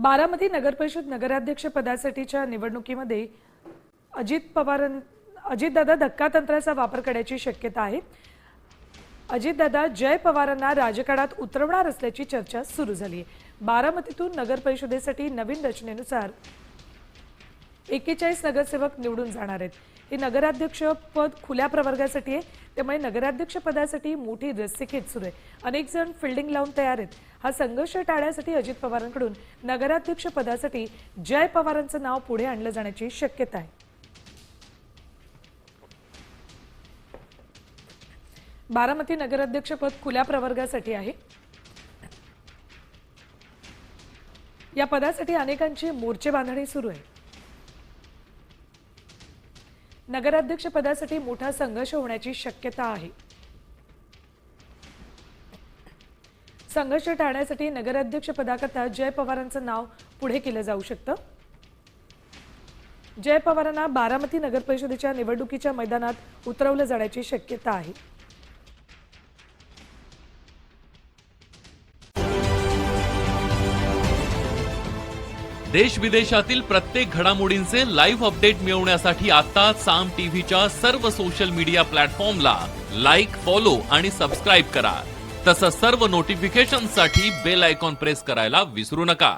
बारामती नगरपरिषद नगराध्यक्ष पदासाठीच्या निवडणुकीमध्ये अजितदादा धक्कातंत्राचा वापर करण्याची शक्यता आहे। अजितदादा जय पवारांना राजकारणात उतरवणार असल्याची चर्चा सुरू झाली आहे। बारामतीतून नगरपरिषदेसाठी नवीन रचनेनुसार 41 नगरसेवक निवडून जाणार आहेत। हे नगराध्यक्ष पद खुल्या प्रवर्गासाठी आहे, त्यामुळे नगराध्यक्ष पदासाठी मोठी रस्सीखेच सुरू आहे। अनेक जण फिल्डिंग लावून तयार आहेत। हा संघर्ष टाळण्यासाठी अजित पवारांकडून नगराध्यक्ष पदासाठी जय पवारांचं नाव पुढे आणलं जाण्याची शक्यता आहे। बारामती नगराध्यक्ष पद खुल्या प्रवर्गासाठी आहे। या पदासाठी अनेकांची मोर्चे बांधणी सुरू आहे। नगराध्यक्ष पदासाठी मोठा संघर्ष होण्याची शक्यता आहे। संघर्ष टाळण्यासाठी नगराध्यक्ष पदाकरता जय पवारांचं नाव पुढे केलं जाऊ शकतं। जय पवारांना बारामती नगरपरिषदेच्या निवडणुकीच्या मैदानात उतरवलं जाण्याची शक्यता आहे। देश विदेशातील प्रत्येक घडामोडींचे लाईव्ह अपडेट मिळवण्यासाठी आता साम टीव्हीच्या सर्व सोशल मीडिया प्लॅटफॉर्मला लाईक, फॉलो आणि सबस्क्राईब करा। तसंच सर्व नोटिफिकेशनसाठी बेल आयकॉन प्रेस करायला विसरू नका।